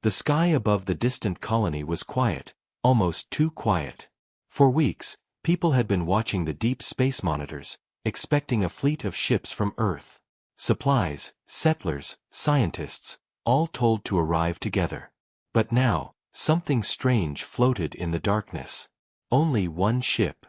The sky above the distant colony was quiet, almost too quiet. For weeks, people had been watching the deep space monitors, expecting a fleet of ships from Earth. Supplies, settlers, scientists, all told to arrive together. But now, something strange floated in the darkness. Only one ship.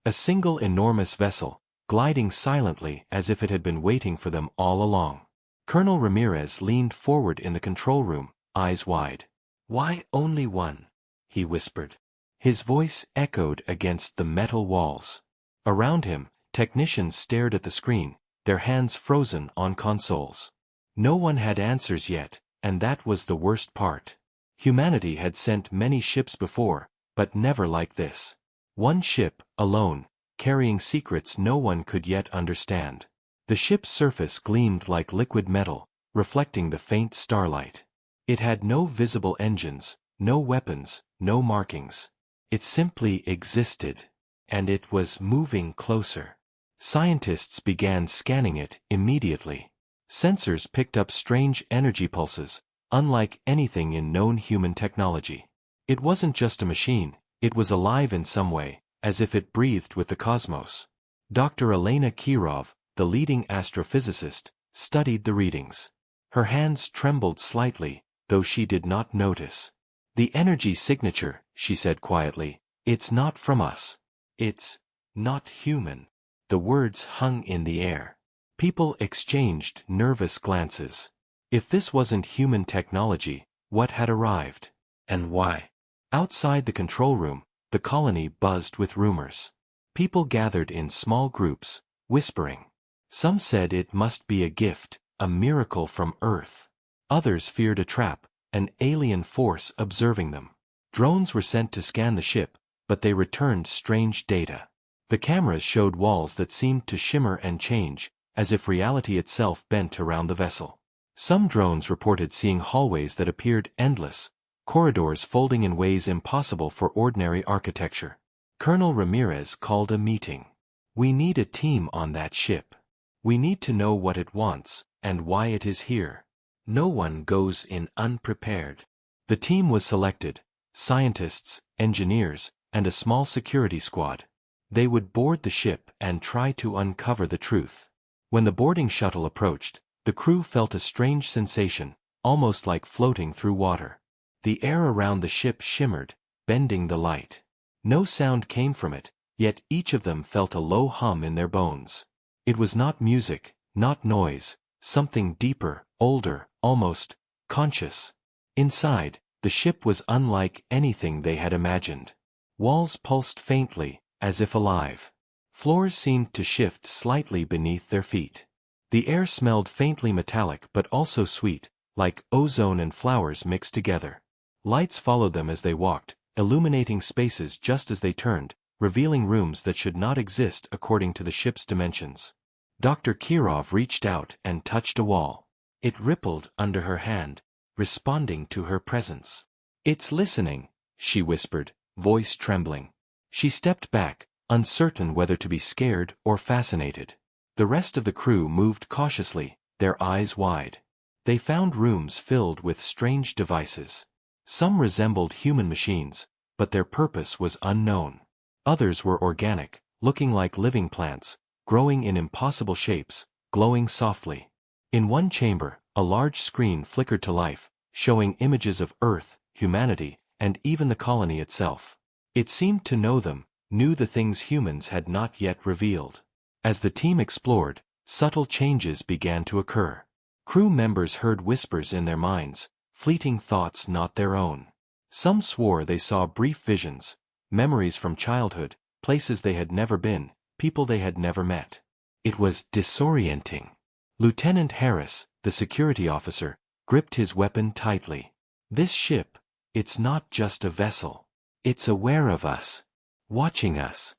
A single enormous vessel, gliding silently as if it had been waiting for them all along. Colonel Ramirez leaned forward in the control room, eyes wide. "Why only one?" he whispered. His voice echoed against the metal walls. Around him, technicians stared at the screen, their hands frozen on consoles. No one had answers yet, and that was the worst part. Humanity had sent many ships before, but never like this. One ship, alone, carrying secrets no one could yet understand. The ship's surface gleamed like liquid metal, reflecting the faint starlight. It had no visible engines, no weapons, no markings. It simply existed. And it was moving closer. Scientists began scanning it immediately. Sensors picked up strange energy pulses, unlike anything in known human technology. It wasn't just a machine, it was alive in some way, as if it breathed with the cosmos. Dr. Elena Kirov, the leading astrophysicist, studied the readings. Her hands trembled slightly, though she did not notice. "The energy signature," she said quietly, "it's not from us. It's not human." The words hung in the air. People exchanged nervous glances. If this wasn't human technology, what had arrived? And why? Outside the control room, the colony buzzed with rumors. People gathered in small groups, whispering. Some said it must be a gift, a miracle from Earth. Others feared a trap, an alien force observing them. Drones were sent to scan the ship, but they returned strange data. The cameras showed walls that seemed to shimmer and change, as if reality itself bent around the vessel. Some drones reported seeing hallways that appeared endless, corridors folding in ways impossible for ordinary architecture. Colonel Ramirez called a meeting. "We need a team on that ship. We need to know what it wants, and why it is here. No one goes in unprepared." The team was selected: scientists, engineers, and a small security squad. They would board the ship and try to uncover the truth. When the boarding shuttle approached, the crew felt a strange sensation, almost like floating through water. The air around the ship shimmered, bending the light. No sound came from it, yet each of them felt a low hum in their bones. It was not music, not noise, something deeper, older, almost conscious. Inside, the ship was unlike anything they had imagined. Walls pulsed faintly, as if alive. Floors seemed to shift slightly beneath their feet. The air smelled faintly metallic but also sweet, like ozone and flowers mixed together. Lights followed them as they walked, illuminating spaces just as they turned, revealing rooms that should not exist according to the ship's dimensions. Dr. Kirov reached out and touched a wall. It rippled under her hand, responding to her presence. "It's listening," she whispered, voice trembling. She stepped back, uncertain whether to be scared or fascinated. The rest of the crew moved cautiously, their eyes wide. They found rooms filled with strange devices. Some resembled human machines, but their purpose was unknown. Others were organic, looking like living plants, growing in impossible shapes, glowing softly. In one chamber, a large screen flickered to life, showing images of Earth, humanity, and even the colony itself. It seemed to know them, knew the things humans had not yet revealed. As the team explored, subtle changes began to occur. Crew members heard whispers in their minds, fleeting thoughts not their own. Some swore they saw brief visions, memories from childhood, places they had never been, people they had never met. It was disorienting. Lieutenant Harris, the security officer, gripped his weapon tightly. "This ship, it's not just a vessel. It's aware of us. Watching us."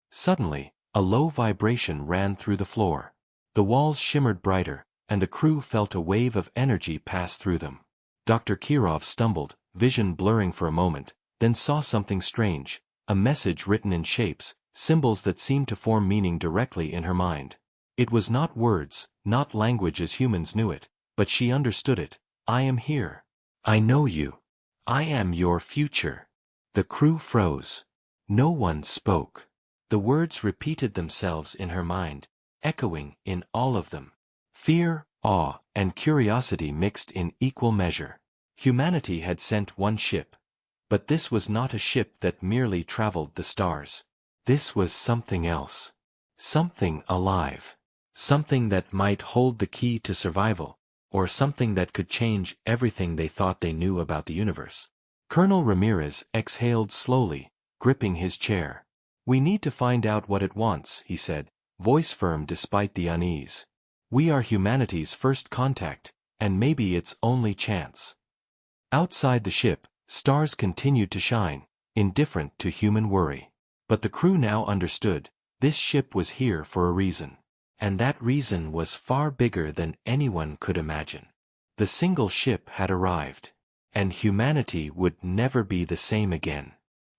Suddenly, a low vibration ran through the floor. The walls shimmered brighter, and the crew felt a wave of energy pass through them. Dr. Kirov stumbled, vision blurring for a moment, then saw something strange, a message written in shapes, symbols that seemed to form meaning directly in her mind. It was not words, not language as humans knew it, but she understood it. "I am here. I know you. I am your future. The crew froze. No one spoke. The words repeated themselves in her mind, echoing in all of them. Fear, awe, and curiosity mixed in equal measure. Humanity had sent one ship. But this was not a ship that merely traveled the stars. This was something else. Something alive. Something that might hold the key to survival, or something that could change everything they thought they knew about the universe. Colonel Ramirez exhaled slowly, gripping his chair. We need to find out what it wants, he said, voice firm despite the unease. We are humanity's first contact, and maybe its only chance. Outside the ship, stars continued to shine, indifferent to human worry. But the crew now understood, this ship was here for a reason. And that reason was far bigger than anyone could imagine. The single ship had arrived. And humanity would never be the same again.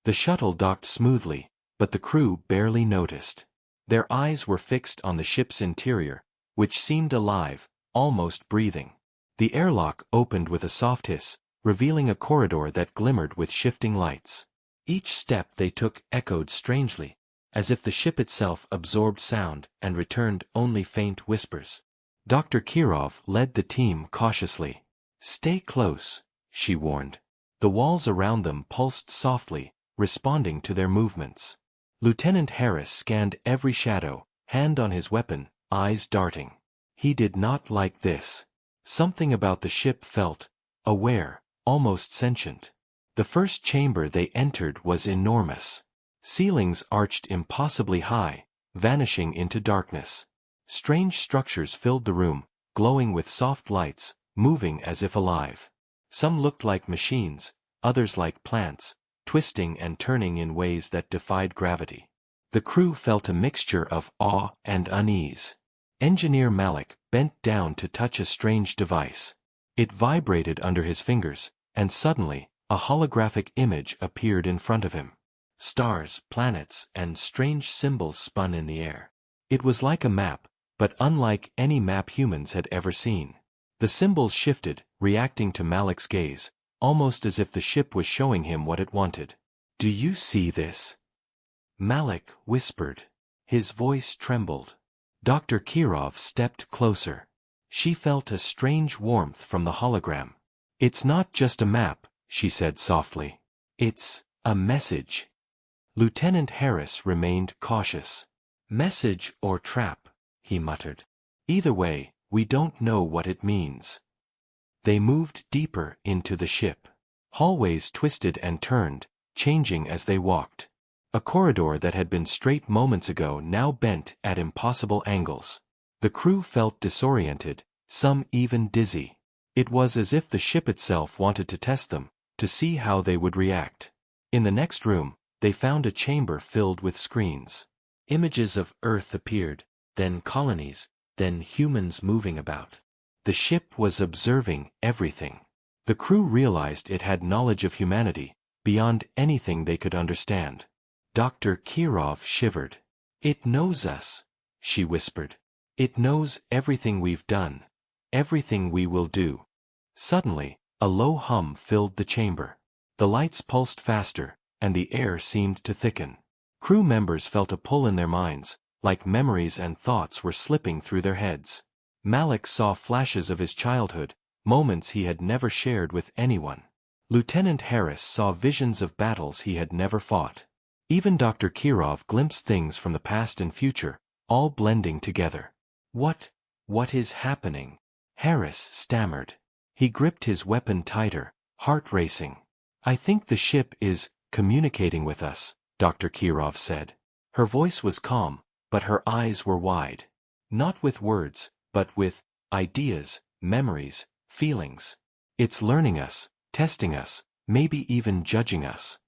The shuttle docked smoothly, but the crew barely noticed. Their eyes were fixed on the ship's interior, which seemed alive, almost breathing. The airlock opened with a soft hiss, revealing a corridor that glimmered with shifting lights. Each step they took echoed strangely, as if the ship itself absorbed sound and returned only faint whispers. Dr. Kirov led the team cautiously. Stay close, she warned. The walls around them pulsed softly, responding to their movements. Lieutenant Harris scanned every shadow, hand on his weapon, eyes darting. He did not like this. Something about the ship felt aware, almost sentient. The first chamber they entered was enormous. Ceilings arched impossibly high, vanishing into darkness. Strange structures filled the room, glowing with soft lights, moving as if alive. Some looked like machines, others like plants, twisting and turning in ways that defied gravity. The crew felt a mixture of awe and unease. Engineer Malik bent down to touch a strange device. It vibrated under his fingers, and suddenly, a holographic image appeared in front of him. Stars, planets, and strange symbols spun in the air. It was like a map, but unlike any map humans had ever seen. The symbols shifted, reacting to Malik's gaze, almost as if the ship was showing him what it wanted. Do you see this? Malik whispered. His voice trembled. Dr. Kirov stepped closer. She felt a strange warmth from the hologram. It's not just a map, she said softly. It's a message. Lieutenant Harris remained cautious. Message or trap, he muttered. Either way, we don't know what it means. They moved deeper into the ship. Hallways twisted and turned, changing as they walked. A corridor that had been straight moments ago now bent at impossible angles. The crew felt disoriented, some even dizzy. It was as if the ship itself wanted to test them, to see how they would react. In the next room, they found a chamber filled with screens. Images of Earth appeared, then colonies, then humans moving about. The ship was observing everything. The crew realized it had knowledge of humanity, beyond anything they could understand. Dr. Kirov shivered. It knows us, she whispered. It knows everything we've done, everything we will do. Suddenly, a low hum filled the chamber. The lights pulsed faster, and the air seemed to thicken. Crew members felt a pull in their minds, like memories and thoughts were slipping through their heads. Malik saw flashes of his childhood, moments he had never shared with anyone. Lieutenant Harris saw visions of battles he had never fought. Even Dr. Kirov glimpsed things from the past and future, all blending together. What is happening? Harris stammered. He gripped his weapon tighter, heart racing. I think the ship is communicating with us, Dr. Kirov said. Her voice was calm, but her eyes were wide. Not with words, but with ideas, memories, feelings. It's learning us, testing us, maybe even judging us.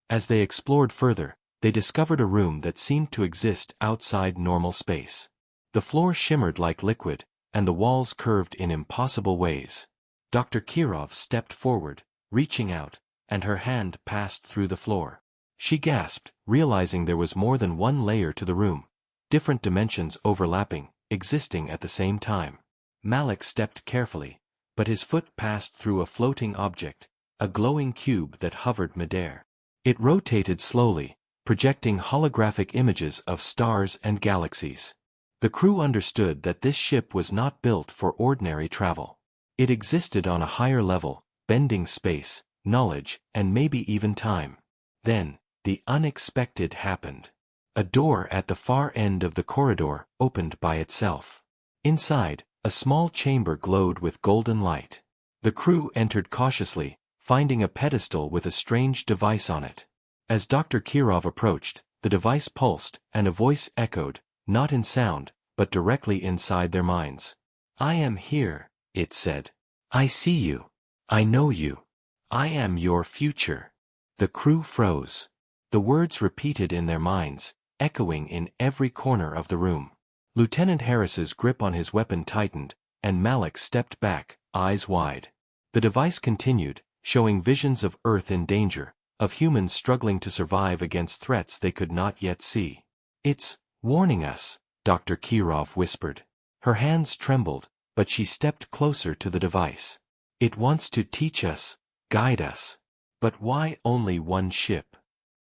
As they explored further, they discovered a room that seemed to exist outside normal space. The floor shimmered like liquid, and the walls curved in impossible ways. Dr. Kirov stepped forward, reaching out, and her hand passed through the floor. She gasped, realizing there was more than one layer to the room, different dimensions overlapping, existing at the same time. Malik stepped carefully, but his foot passed through a floating object, a glowing cube that hovered midair. It rotated slowly, projecting holographic images of stars and galaxies. The crew understood that this ship was not built for ordinary travel. It existed on a higher level, bending space, knowledge, and maybe even time. Then, the unexpected happened. A door at the far end of the corridor opened by itself. Inside, a small chamber glowed with golden light. The crew entered cautiously, finding a pedestal with a strange device on it. As Dr. Kirov approached, the device pulsed, and a voice echoed, not in sound, but directly inside their minds. "I am here," it said. "I see you. I know you. I am your future." The crew froze. The words repeated in their minds, echoing in every corner of the room. Lieutenant Harris's grip on his weapon tightened, and Malik stepped back, eyes wide. The device continued, showing visions of Earth in danger, of humans struggling to survive against threats they could not yet see. "It's warning us," Dr. Kirov whispered. Her hands trembled, but she stepped closer to the device. "It wants to teach us, guide us." But why only one ship?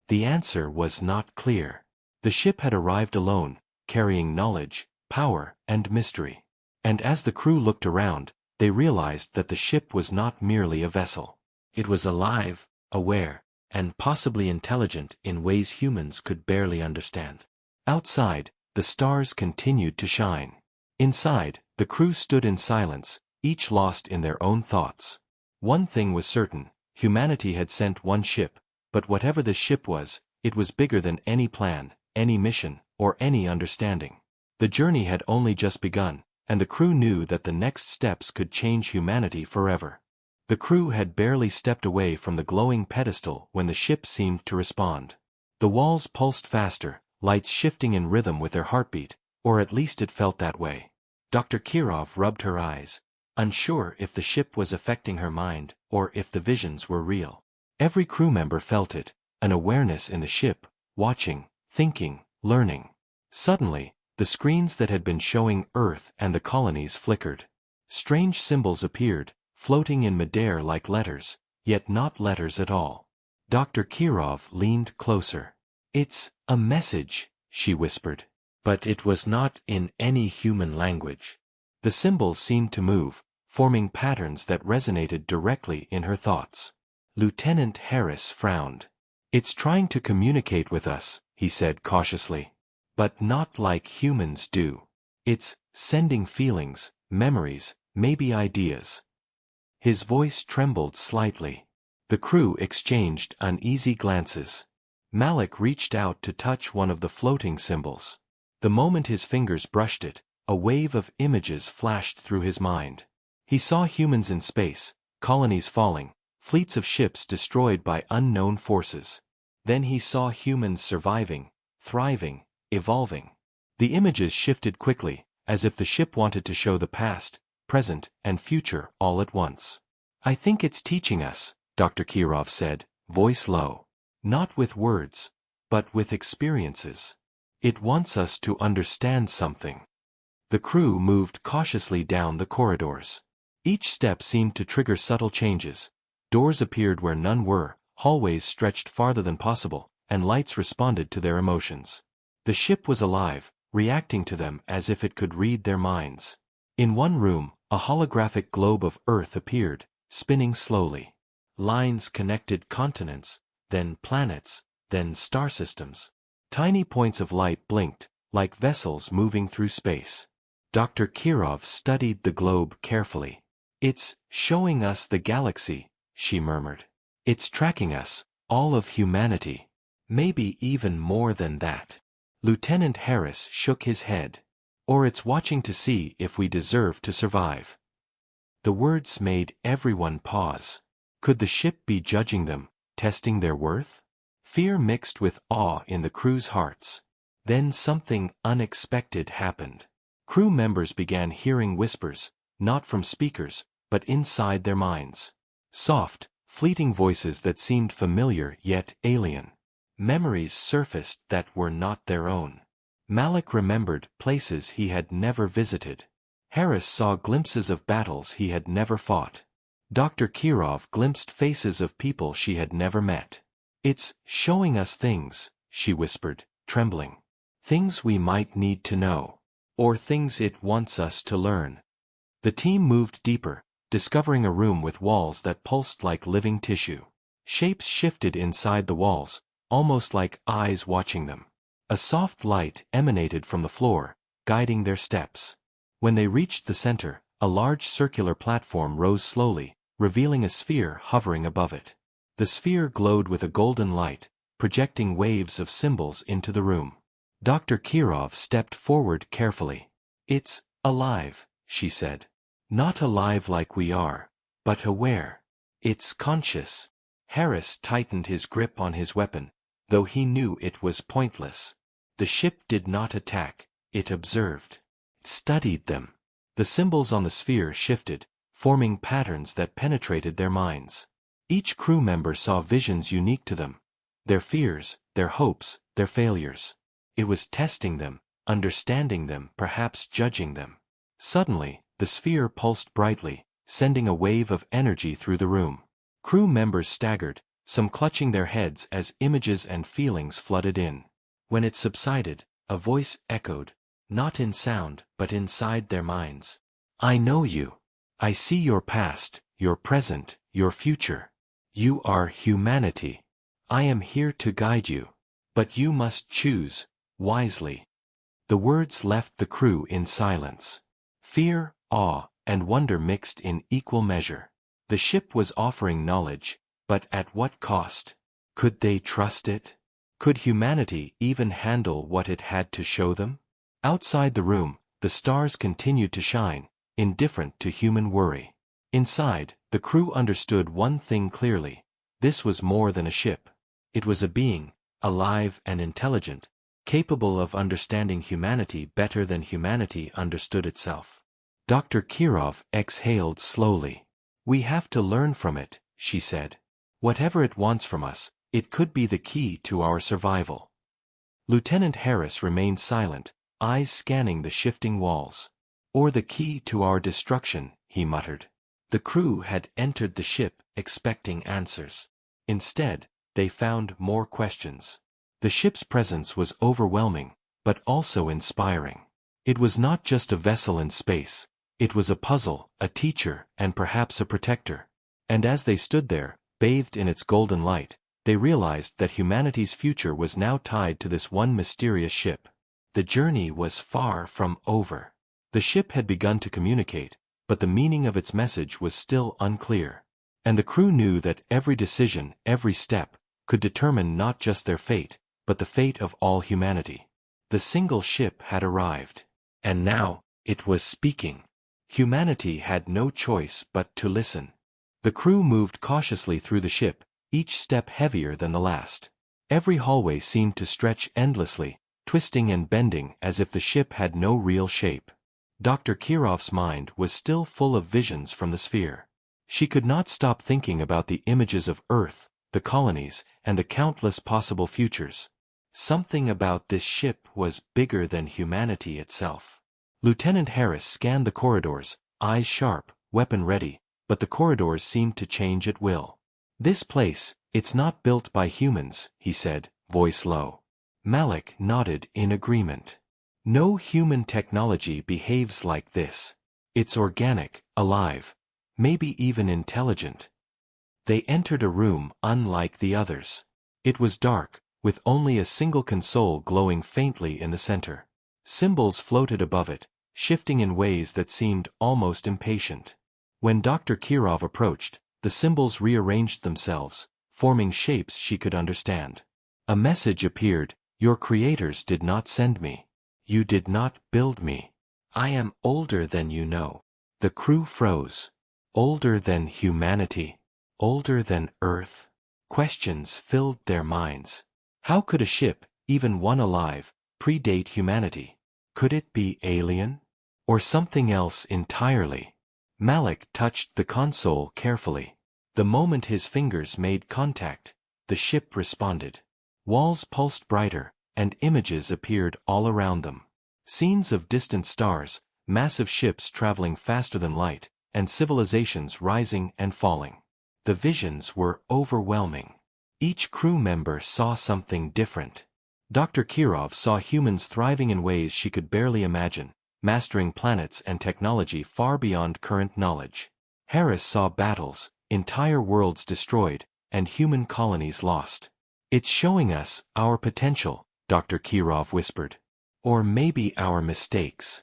The answer was not clear. The ship had arrived alone, carrying knowledge, power, and mystery. And as the crew looked around, they realized that the ship was not merely a vessel. It was alive, aware, and possibly intelligent in ways humans could barely understand. Outside, the stars continued to shine. Inside, the crew stood in silence, each lost in their own thoughts. One thing was certain, humanity had sent one ship, but whatever the ship was, it was bigger than any plan, any mission, or any understanding. The journey had only just begun, and the crew knew that the next steps could change humanity forever. The crew had barely stepped away from the glowing pedestal when the ship seemed to respond. The walls pulsed faster, lights shifting in rhythm with their heartbeat, or at least it felt that way. Dr. Kirov rubbed her eyes, unsure if the ship was affecting her mind, or if the visions were real. Every crew member felt it, an awareness in the ship, watching, thinking, learning. Suddenly, the screens that had been showing Earth and the colonies flickered. Strange symbols appeared, floating in midair like letters, yet not letters at all. Dr. Kirov leaned closer. "It's a message," she whispered. But it was not in any human language. The symbols seemed to move, forming patterns that resonated directly in her thoughts. Lieutenant Harris frowned. "It's trying to communicate with us," he said cautiously. "But not like humans do. It's sending feelings, memories, maybe ideas." His voice trembled slightly. The crew exchanged uneasy glances. Malik reached out to touch one of the floating symbols. The moment his fingers brushed it, a wave of images flashed through his mind. He saw humans in space, colonies falling, fleets of ships destroyed by unknown forces. Then he saw humans surviving, thriving, evolving. The images shifted quickly, as if the ship wanted to show the past, present, and future all at once. "I think it's teaching us," Dr. Kirov said, voice low. "Not with words, but with experiences. It wants us to understand something." The crew moved cautiously down the corridors. Each step seemed to trigger subtle changes. Doors appeared where none were, hallways stretched farther than possible, and lights responded to their emotions. The ship was alive, reacting to them as if it could read their minds. In one room, a holographic globe of Earth appeared, spinning slowly. Lines connected continents, then planets, then star systems. Tiny points of light blinked, like vessels moving through space. Dr. Kirov studied the globe carefully. "It's showing us the galaxy," she murmured. "It's tracking us, all of humanity. Maybe even more than that." Lieutenant Harris shook his head. "Or it's watching to see if we deserve to survive." The words made everyone pause. Could the ship be judging them, testing their worth? Fear mixed with awe in the crew's hearts. Then something unexpected happened. Crew members began hearing whispers, not from speakers, but inside their minds. Soft, fleeting voices that seemed familiar yet alien. Memories surfaced that were not their own. Malik remembered places he had never visited. Harris saw glimpses of battles he had never fought. Dr. Kirov glimpsed faces of people she had never met. "It's showing us things," she whispered, trembling. "Things we might need to know. Or things it wants us to learn." The team moved deeper, discovering a room with walls that pulsed like living tissue. Shapes shifted inside the walls, almost like eyes watching them. A soft light emanated from the floor, guiding their steps. When they reached the center, a large circular platform rose slowly, revealing a sphere hovering above it. The sphere glowed with a golden light, projecting waves of symbols into the room. Dr. Kirov stepped forward carefully. "It's alive," she said. "Not alive like we are, but aware. It's conscious." Harris tightened his grip on his weapon, though he knew it was pointless. The ship did not attack, it observed. It studied them. The symbols on the sphere shifted, forming patterns that penetrated their minds. Each crew member saw visions unique to them, their fears, their hopes, their failures. It was testing them, understanding them, perhaps judging them. Suddenly, the sphere pulsed brightly, sending a wave of energy through the room. Crew members staggered, some clutching their heads as images and feelings flooded in. When it subsided, a voice echoed, not in sound but inside their minds. "I know you. I see your past, your present, your future. You are humanity. I am here to guide you. But you must choose, wisely." The words left the crew in silence. Fear, awe, and wonder mixed in equal measure. The ship was offering knowledge, but at what cost? Could they trust it? Could humanity even handle what it had to show them? Outside the room, the stars continued to shine, indifferent to human worry. Inside, the crew understood one thing clearly. This was more than a ship. It was a being, alive and intelligent, capable of understanding humanity better than humanity understood itself. Dr. Kirov exhaled slowly. "We have to learn from it," she said. "Whatever it wants from us, it could be the key to our survival." Lieutenant Harris remained silent, eyes scanning the shifting walls. "Or the key to our destruction," he muttered. The crew had entered the ship expecting answers. Instead, they found more questions. The ship's presence was overwhelming, but also inspiring. It was not just a vessel in space. It was a puzzle, a teacher, and perhaps a protector. And as they stood there, bathed in its golden light, they realized that humanity's future was now tied to this one mysterious ship. The journey was far from over. The ship had begun to communicate, but the meaning of its message was still unclear. And the crew knew that every decision, every step, could determine not just their fate, but the fate of all humanity. The single ship had arrived. And now, it was speaking. Humanity had no choice but to listen. The crew moved cautiously through the ship, each step heavier than the last. Every hallway seemed to stretch endlessly, twisting and bending as if the ship had no real shape. Dr. Kirov's mind was still full of visions from the sphere. She could not stop thinking about the images of Earth, the colonies, and the countless possible futures. Something about this ship was bigger than humanity itself. Lieutenant Harris scanned the corridors, eyes sharp, weapon ready, but the corridors seemed to change at will. "This place, it's not built by humans," he said, voice low. Malik nodded in agreement. "No human technology behaves like this. It's organic, alive, maybe even intelligent." They entered a room unlike the others. It was dark, with only a single console glowing faintly in the center. Symbols floated above it, shifting in ways that seemed almost impatient. When Dr. Kirov approached, the symbols rearranged themselves, forming shapes she could understand. A message appeared: "Your creators did not send me. You did not build me. I am older than you know." The crew froze. Older than humanity? Older than Earth? Questions filled their minds. How could a ship, even one alive, predate humanity? Could it be alien? Or something else entirely? Malik touched the console carefully. The moment his fingers made contact, the ship responded. Walls pulsed brighter, and images appeared all around them. Scenes of distant stars, massive ships traveling faster than light, and civilizations rising and falling. The visions were overwhelming. Each crew member saw something different. Dr. Kirov saw humans thriving in ways she could barely imagine, mastering planets and technology far beyond current knowledge. Harris saw battles, entire worlds destroyed, and human colonies lost. "It's showing us our potential," Dr. Kirov whispered. "Or maybe our mistakes."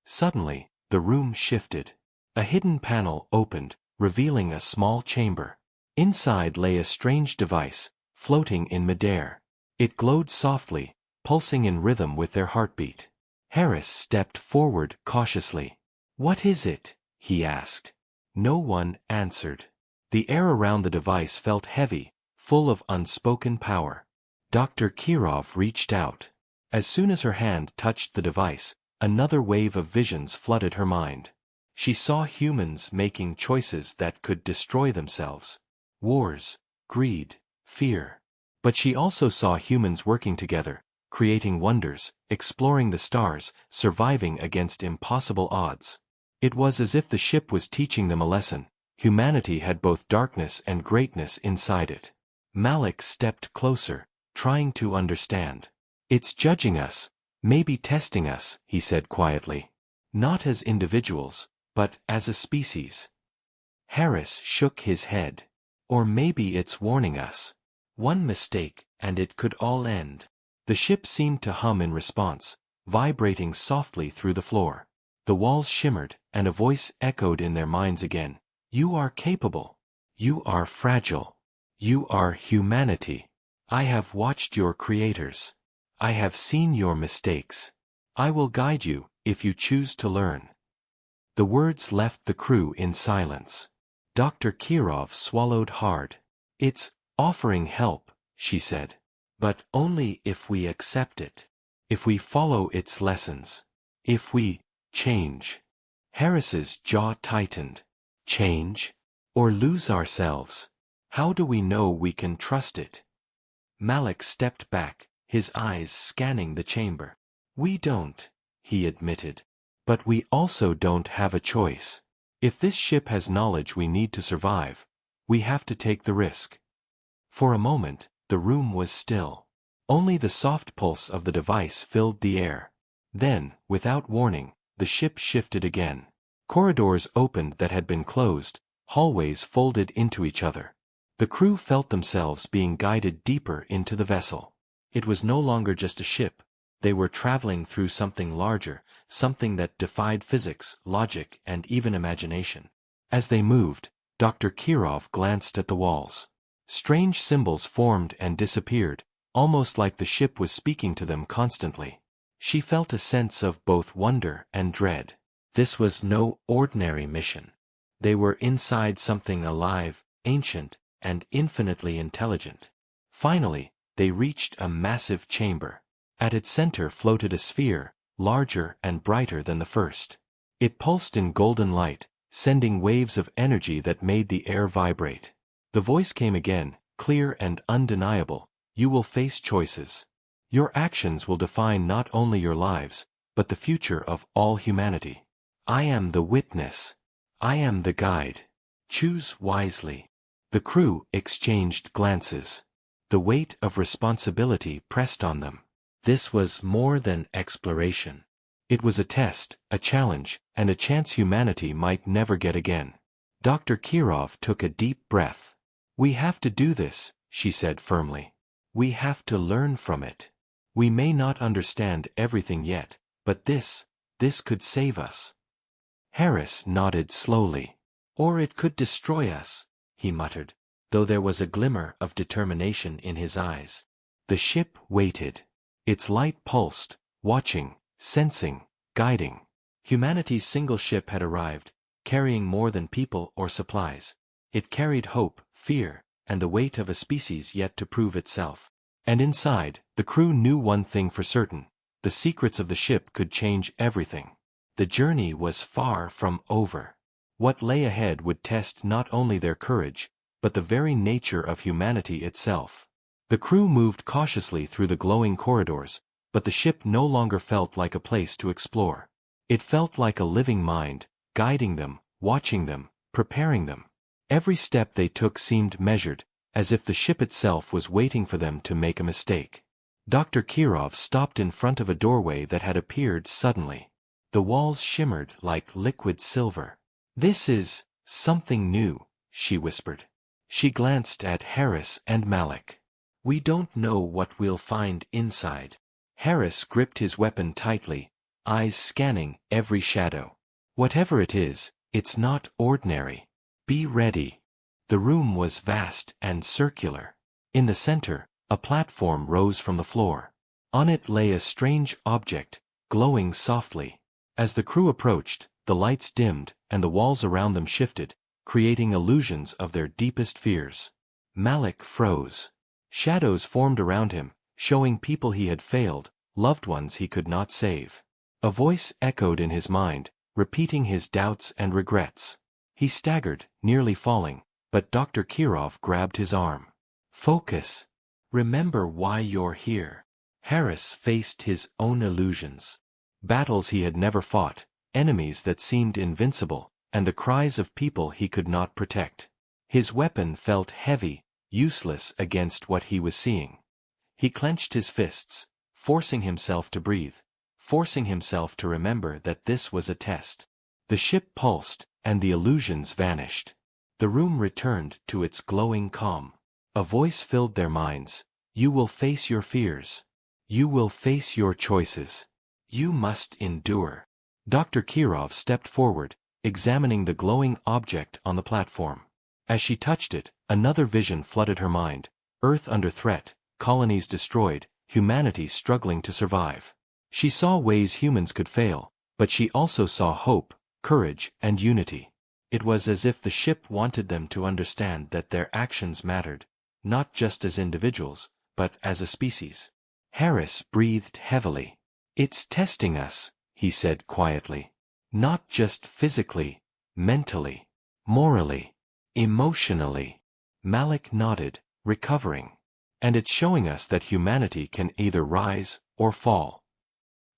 Suddenly, the room shifted. A hidden panel opened, revealing a small chamber. Inside lay a strange device, floating in midair. It glowed softly, pulsing in rhythm with their heartbeat. Harris stepped forward cautiously. "What is it?" he asked. No one answered. The air around the device felt heavy, full of unspoken power. Dr. Kirov reached out. As soon as her hand touched the device, another wave of visions flooded her mind. She saw humans making choices that could destroy themselves. Wars, greed, fear. But she also saw humans working together, creating wonders, exploring the stars, surviving against impossible odds. It was as if the ship was teaching them a lesson. Humanity had both darkness and greatness inside it. Malik stepped closer, trying to understand. "It's judging us, maybe testing us," he said quietly. "Not as individuals, but as a species." Harris shook his head. "Or maybe it's warning us. One mistake, and it could all end." The ship seemed to hum in response, vibrating softly through the floor. The walls shimmered, and a voice echoed in their minds again. "You are capable. You are fragile. You are humanity. I have watched your creators. I have seen your mistakes. I will guide you, if you choose to learn." The words left the crew in silence. Dr. Kirov swallowed hard. "It's offering help," she said. "But only if we accept it. If we follow its lessons. If we change." Harris's jaw tightened. Change? Or lose ourselves? How do we know we can trust it? Malik stepped back, his eyes scanning the chamber. "We don't," he admitted. "But we also don't have a choice. If this ship has knowledge we need to survive, we have to take the risk." For a moment, the room was still. Only the soft pulse of the device filled the air. Then, without warning, the ship shifted again. Corridors opened that had been closed, hallways folded into each other. The crew felt themselves being guided deeper into the vessel. It was no longer just a ship. They were traveling through something larger, something that defied physics, logic, and even imagination. As they moved, Dr. Kirov glanced at the walls. Strange symbols formed and disappeared, almost like the ship was speaking to them constantly. She felt a sense of both wonder and dread. This was no ordinary mission. They were inside something alive, ancient, and infinitely intelligent. Finally, they reached a massive chamber. At its center floated a sphere, larger and brighter than the first. It pulsed in golden light, sending waves of energy that made the air vibrate. The voice came again, clear and undeniable. "You will face choices. Your actions will define not only your lives, but the future of all humanity. I am the witness. I am the guide. Choose wisely." The crew exchanged glances. The weight of responsibility pressed on them. This was more than exploration. It was a test, a challenge, and a chance humanity might never get again. Dr. Kirov took a deep breath. "We have to do this," she said firmly. "We have to learn from it. We may not understand everything yet, but this could save us." Harris nodded slowly. "Or it could destroy us," he muttered, though there was a glimmer of determination in his eyes. The ship waited. Its light pulsed, watching, sensing, guiding. Humanity's single ship had arrived, carrying more than people or supplies. It carried hope, fear, and the weight of a species yet to prove itself. And inside, the crew knew one thing for certain: the secrets of the ship could change everything. The journey was far from over. What lay ahead would test not only their courage, but the very nature of humanity itself. The crew moved cautiously through the glowing corridors, but the ship no longer felt like a place to explore. It felt like a living mind, guiding them, watching them, preparing them. Every step they took seemed measured, as if the ship itself was waiting for them to make a mistake. Dr. Kirov stopped in front of a doorway that had appeared suddenly. The walls shimmered like liquid silver. "This is something new," she whispered. She glanced at Harris and Malik. "We don't know what we'll find inside." Harris gripped his weapon tightly, eyes scanning every shadow. "Whatever it is, it's not ordinary. Be ready." The room was vast and circular. In the center, a platform rose from the floor. On it lay a strange object, glowing softly. As the crew approached, the lights dimmed, and the walls around them shifted, creating illusions of their deepest fears. Malik froze. Shadows formed around him, showing people he had failed, loved ones he could not save. A voice echoed in his mind, repeating his doubts and regrets. He staggered, nearly falling, but Dr. Kirov grabbed his arm. "Focus. Remember why you're here." Harris faced his own illusions. Battles he had never fought, enemies that seemed invincible, and the cries of people he could not protect. His weapon felt heavy, useless against what he was seeing. He clenched his fists, forcing himself to breathe, forcing himself to remember that this was a test. The ship pulsed, and the illusions vanished. The room returned to its glowing calm. A voice filled their minds. "You will face your fears. You will face your choices. You must endure." Dr. Kirov stepped forward, examining the glowing object on the platform. As she touched it, another vision flooded her mind: Earth under threat, colonies destroyed, humanity struggling to survive. She saw ways humans could fail, but she also saw hope, courage, and unity. It was as if the ship wanted them to understand that their actions mattered, not just as individuals, but as a species. Harris breathed heavily. "It's testing us," he said quietly. "Not just physically, mentally, morally, emotionally." Malik nodded, recovering. "And it's showing us that humanity can either rise or fall."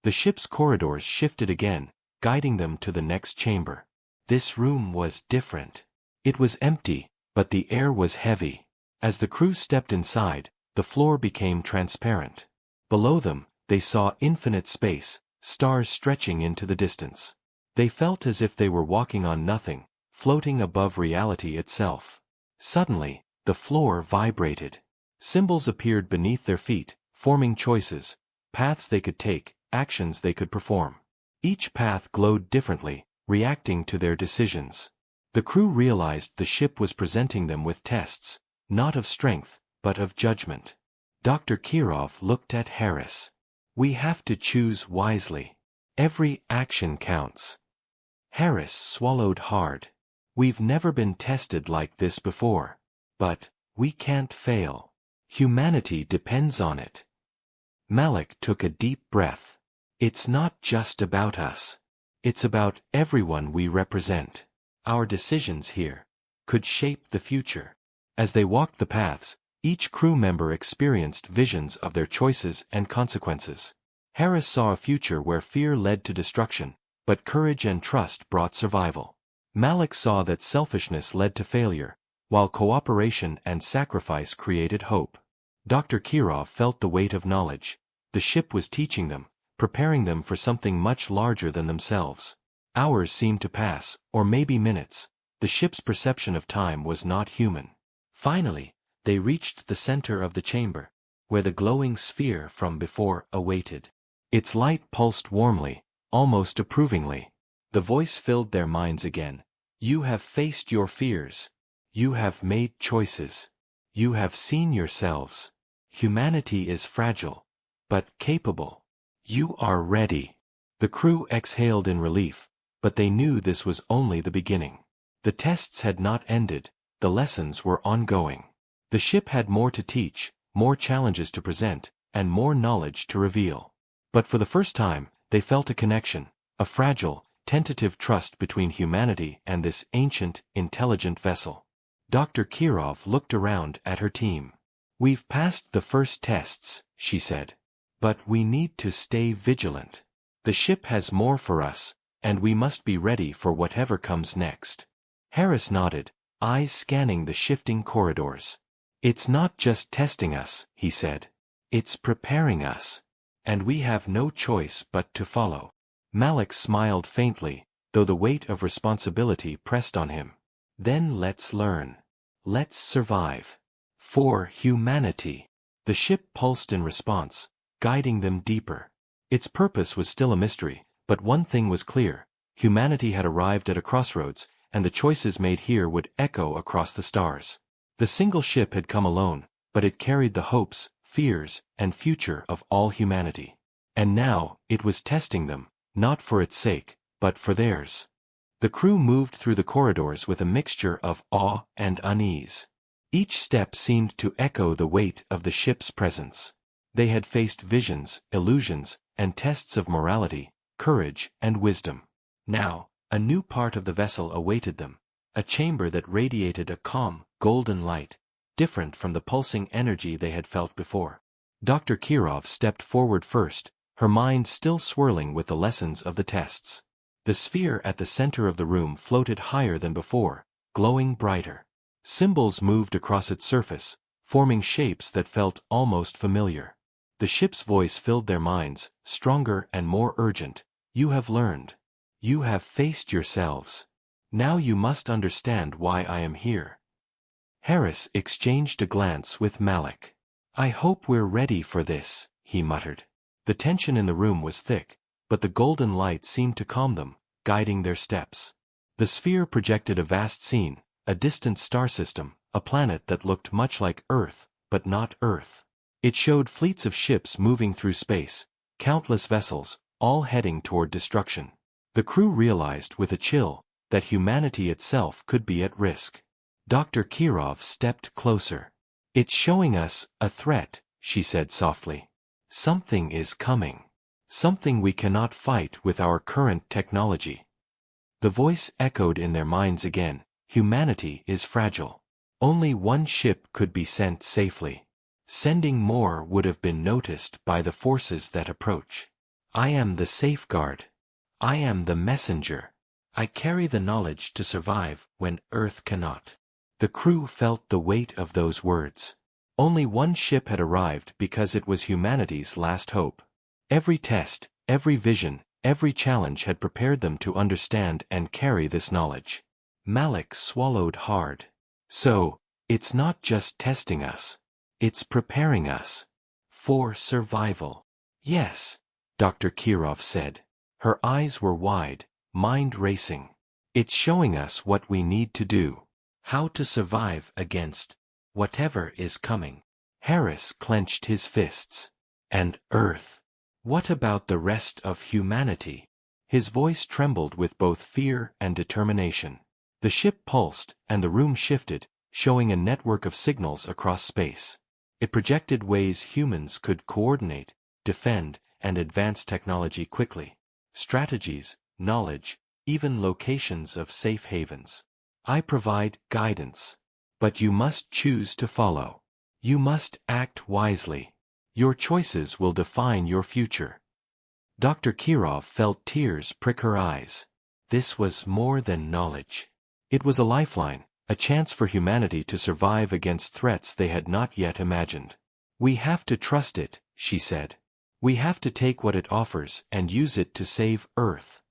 The ship's corridors shifted again, guiding them to the next chamber. This room was different. It was empty, but the air was heavy. As the crew stepped inside, the floor became transparent. Below them, they saw infinite space, stars stretching into the distance. They felt as if they were walking on nothing, floating above reality itself. Suddenly, the floor vibrated. Symbols appeared beneath their feet, forming choices, paths they could take, actions they could perform. Each path glowed differently, reacting to their decisions. The crew realized the ship was presenting them with tests, not of strength, but of judgment. Dr. Kirov looked at Harris. "We have to choose wisely. Every action counts." Harris swallowed hard. "We've never been tested like this before. But we can't fail. Humanity depends on it." Malik took a deep breath. "It's not just about us. It's about everyone we represent. Our decisions here could shape the future." As they walked the paths, each crew member experienced visions of their choices and consequences. Harris saw a future where fear led to destruction, but courage and trust brought survival. Malik saw that selfishness led to failure, while cooperation and sacrifice created hope. Dr. Kirov felt the weight of knowledge. The ship was teaching them, preparing them for something much larger than themselves. Hours seemed to pass, or maybe minutes. The ship's perception of time was not human. Finally, they reached the center of the chamber, where the glowing sphere from before awaited. Its light pulsed warmly, almost approvingly. The voice filled their minds again. "You have faced your fears. You have made choices. You have seen yourselves. Humanity is fragile, but capable. You are ready." The crew exhaled in relief, but they knew this was only the beginning. The tests had not ended, the lessons were ongoing. The ship had more to teach, more challenges to present, and more knowledge to reveal. But for the first time, they felt a connection, a fragile, tentative trust between humanity and this ancient, intelligent vessel. Dr. Kirov looked around at her team. "We've passed the first tests," she said. "But we need to stay vigilant. The ship has more for us, and we must be ready for whatever comes next. Harris nodded, eyes scanning the shifting corridors. It's not just testing us, he said. It's preparing us. And we have no choice but to follow. Malik smiled faintly, though the weight of responsibility pressed on him. Then let's learn. Let's survive. For humanity. The ship pulsed in response, guiding them deeper. Its purpose was still a mystery, but one thing was clear. Humanity had arrived at a crossroads, and the choices made here would echo across the stars. The single ship had come alone, but it carried the hopes, fears, and future of all humanity. And now, it was testing them, not for its sake, but for theirs. The crew moved through the corridors with a mixture of awe and unease. Each step seemed to echo the weight of the ship's presence. They had faced visions, illusions, and tests of morality, courage, and wisdom. Now, a new part of the vessel awaited them, a chamber that radiated a calm, golden light, different from the pulsing energy they had felt before. Dr. Kirov stepped forward first, her mind still swirling with the lessons of the tests. The sphere at the center of the room floated higher than before, glowing brighter. Symbols moved across its surface, forming shapes that felt almost familiar. The ship's voice filled their minds, stronger and more urgent. You have learned. You have faced yourselves. Now you must understand why I am here. Harris exchanged a glance with Malik. I hope we're ready for this, he muttered. The tension in the room was thick, but the golden light seemed to calm them, guiding their steps. The sphere projected a vast scene, a distant star system, a planet that looked much like Earth, but not Earth. It showed fleets of ships moving through space, countless vessels, all heading toward destruction. The crew realized with a chill that humanity itself could be at risk. Dr. Kirov stepped closer. It's showing us a threat, she said softly. Something is coming. Something we cannot fight with our current technology. The voice echoed in their minds again. Humanity is fragile. Only one ship could be sent safely. Sending more would have been noticed by the forces that approach. I am the safeguard. I am the messenger. I carry the knowledge to survive when Earth cannot. The crew felt the weight of those words. Only one ship had arrived because it was humanity's last hope. Every test, every vision, every challenge had prepared them to understand and carry this knowledge. Malik swallowed hard. So, it's not just testing us. It's preparing us. For survival. Yes, Dr. Kirov said. Her eyes were wide, mind racing. It's showing us what we need to do. How to survive against whatever is coming. Harris clenched his fists. And Earth. What about the rest of humanity? His voice trembled with both fear and determination. The ship pulsed, and the room shifted, showing a network of signals across space. It projected ways humans could coordinate, defend, and advance technology quickly. Strategies, knowledge, even locations of safe havens. I provide guidance. But you must choose to follow. You must act wisely. Your choices will define your future. Dr. Kirov felt tears prick her eyes. This was more than knowledge. It was a lifeline, a chance for humanity to survive against threats they had not yet imagined. We have to trust it, she said. We have to take what it offers and use it to save Earth.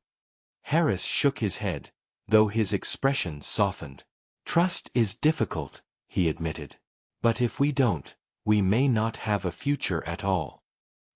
Harris shook his head, though his expression softened. Trust is difficult, he admitted. But if we don't, we may not have a future at all.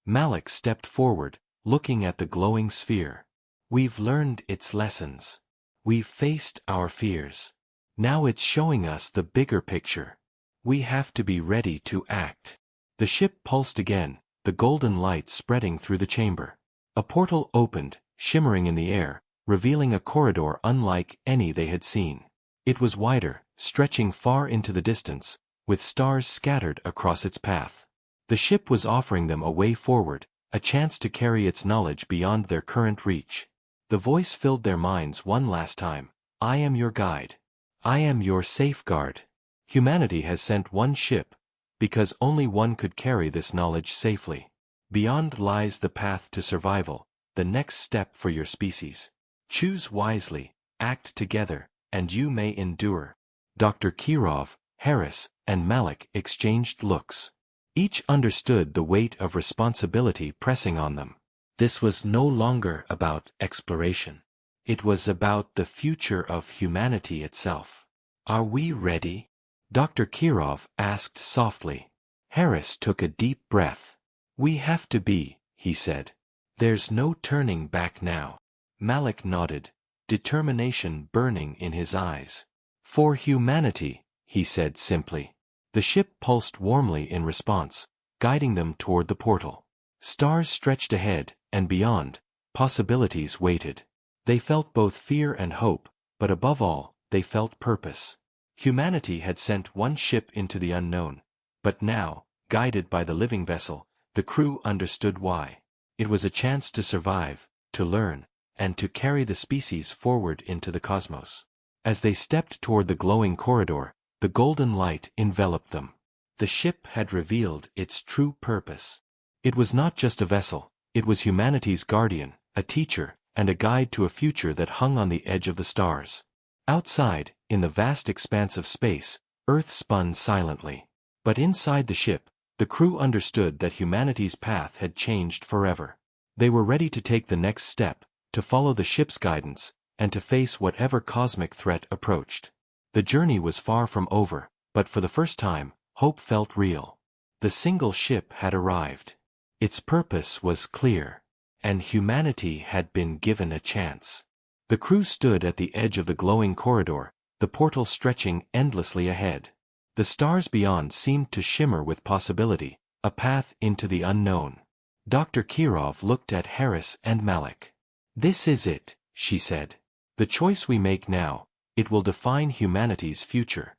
Malik stepped forward, looking at the glowing sphere. We've learned its lessons. We've faced our fears. Now it's showing us the bigger picture. We have to be ready to act. The ship pulsed again, the golden light spreading through the chamber. A portal opened, shimmering in the air, revealing a corridor unlike any they had seen. It was wider, stretching far into the distance, with stars scattered across its path. The ship was offering them a way forward, a chance to carry its knowledge beyond their current reach. The voice filled their minds one last time. I am your guide. I am your safeguard. Humanity has sent one ship, because only one could carry this knowledge safely. Beyond lies the path to survival, the next step for your species. Choose wisely, act together, and you may endure. Dr. Kirov, Harris, and Malik exchanged looks. Each understood the weight of responsibility pressing on them. This was no longer about exploration. It was about the future of humanity itself. Are we ready? Dr. Kirov asked softly. Harris took a deep breath. We have to be, he said. There's no turning back now. Malik nodded, determination burning in his eyes. For humanity, he said simply. The ship pulsed warmly in response, guiding them toward the portal. Stars stretched ahead, and beyond, possibilities waited. They felt both fear and hope, but above all, they felt purpose. Humanity had sent one ship into the unknown, but now, guided by the living vessel, the crew understood why. It was a chance to survive, to learn, and to carry the species forward into the cosmos. As they stepped toward the glowing corridor, the golden light enveloped them. The ship had revealed its true purpose. It was not just a vessel, it was humanity's guardian, a teacher, and a guide to a future that hung on the edge of the stars. Outside, in the vast expanse of space, Earth spun silently. But inside the ship, the crew understood that humanity's path had changed forever. They were ready to take the next step, to follow the ship's guidance, and to face whatever cosmic threat approached. The journey was far from over, but for the first time, hope felt real. The single ship had arrived. Its purpose was clear, and humanity had been given a chance. The crew stood at the edge of the glowing corridor, the portal stretching endlessly ahead. The stars beyond seemed to shimmer with possibility, a path into the unknown. Dr. Kirov looked at Harris and Malik. This is it, she said. The choice we make now, it will define humanity's future.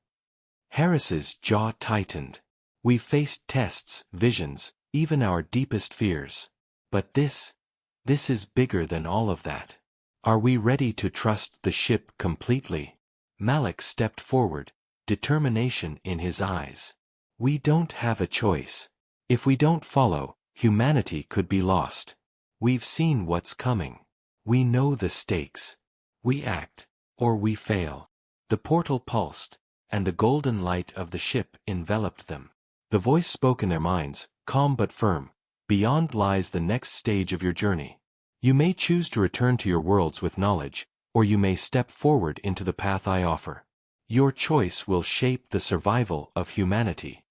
Harris's jaw tightened. We've faced tests, visions, even our deepest fears. But this is bigger than all of that. Are we ready to trust the ship completely? Malik stepped forward, determination in his eyes. We don't have a choice. If we don't follow, humanity could be lost. We've seen what's coming. We know the stakes. We act, or we fail. The portal pulsed, and the golden light of the ship enveloped them. The voice spoke in their minds, calm but firm. Beyond lies the next stage of your journey. You may choose to return to your worlds with knowledge, or you may step forward into the path I offer. Your choice will shape the survival of humanity.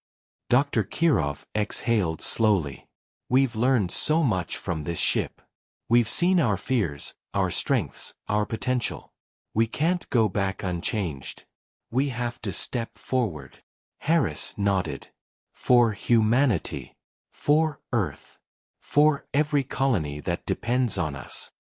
Dr. Kirov exhaled slowly. We've learned so much from this ship. We've seen our fears, our strengths, our potential. We can't go back unchanged. We have to step forward. Harris nodded. For humanity. For Earth. For every colony that depends on us.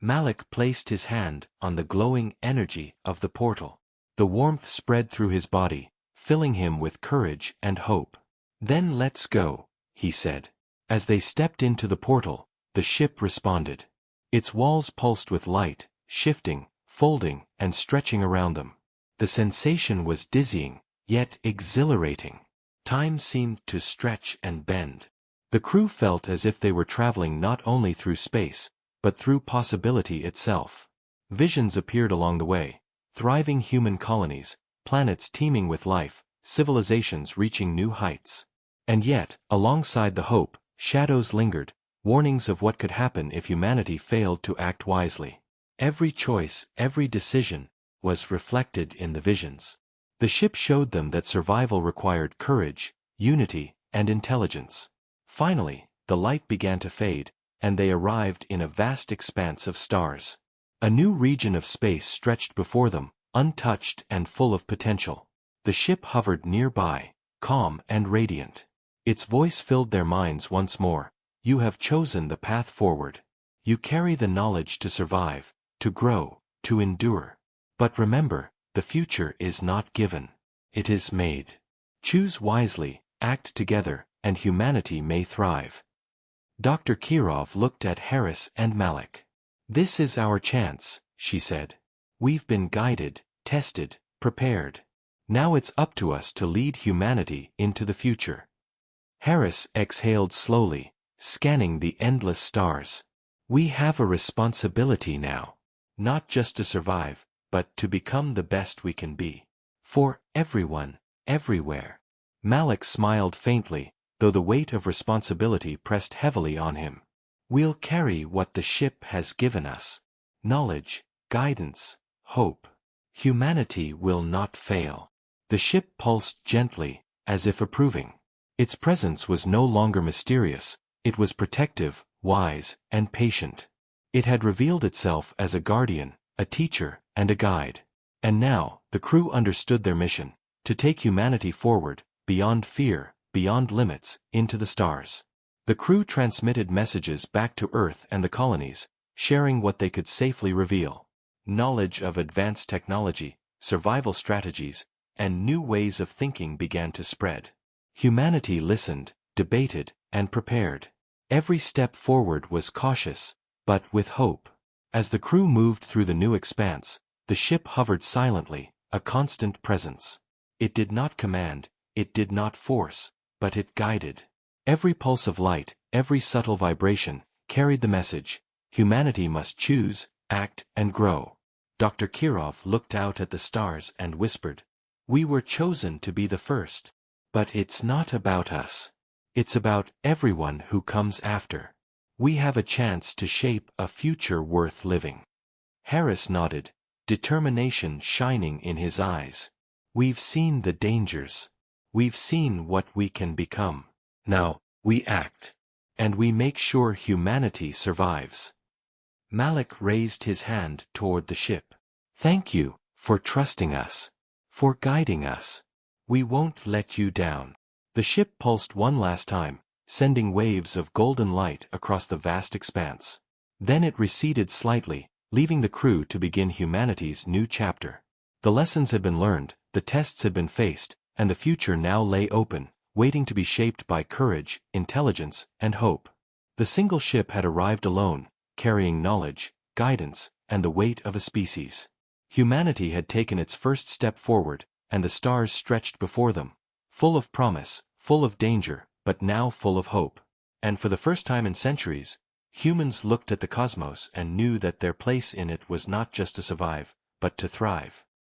Malik placed his hand on the glowing energy of the portal. The warmth spread through his body, filling him with courage and hope. Then let's go, he said. As they stepped into the portal, the ship responded. Its walls pulsed with light, shifting, folding, and stretching around them. The sensation was dizzying, yet exhilarating. Time seemed to stretch and bend. The crew felt as if they were traveling not only through space, but through possibility itself. Visions appeared along the way. Thriving human colonies, planets teeming with life, civilizations reaching new heights. And yet, alongside the hope, shadows lingered, warnings of what could happen if humanity failed to act wisely. Every choice, every decision, was reflected in the visions. The ship showed them that survival required courage, unity, and intelligence. Finally, the light began to fade, and they arrived in a vast expanse of stars. A new region of space stretched before them, untouched and full of potential. The ship hovered nearby, calm and radiant. Its voice filled their minds once more. You have chosen the path forward. You carry the knowledge to survive, to grow, to endure. But remember, the future is not given. It is made. Choose wisely, act together, and humanity may thrive. Dr. Kirov looked at Harris and Malik. This is our chance, she said. We've been guided, tested, prepared. Now it's up to us to lead humanity into the future. Harris exhaled slowly, scanning the endless stars. We have a responsibility now. Not just to survive, but to become the best we can be. For everyone, everywhere. Malik smiled faintly, though the weight of responsibility pressed heavily on him. We'll carry what the ship has given us. Knowledge, guidance, hope. Humanity will not fail. The ship pulsed gently, as if approving. Its presence was no longer mysterious, it was protective, wise, and patient. It had revealed itself as a guardian, a teacher, and a guide. And now, the crew understood their mission, to take humanity forward, beyond fear, beyond limits, into the stars. The crew transmitted messages back to Earth and the colonies, sharing what they could safely reveal. Knowledge of advanced technology, survival strategies, and new ways of thinking began to spread. Humanity listened, debated, and prepared. Every step forward was cautious, but with hope. As the crew moved through the new expanse, the ship hovered silently, a constant presence. It did not command, it did not force, but it guided. Every pulse of light, every subtle vibration, carried the message: humanity must choose, act, and grow. Dr. Kirov looked out at the stars and whispered, "We were chosen to be the first. But it's not about us. It's about everyone who comes after. We have a chance to shape a future worth living." Harris nodded, determination shining in his eyes. "We've seen the dangers. We've seen what we can become. Now, we act. And we make sure humanity survives." Malik raised his hand toward the ship. "Thank you, for trusting us. For guiding us. We won't let you down." The ship pulsed one last time, sending waves of golden light across the vast expanse. Then it receded slightly, leaving the crew to begin humanity's new chapter. The lessons had been learned, the tests had been faced, and the future now lay open, waiting to be shaped by courage, intelligence, and hope. The single ship had arrived alone, carrying knowledge, guidance, and the weight of a species. Humanity had taken its first step forward, and the stars stretched before them, full of promise, full of danger, but now full of hope. And for the first time in centuries, humans looked at the cosmos and knew that their place in it was not just to survive, but to thrive.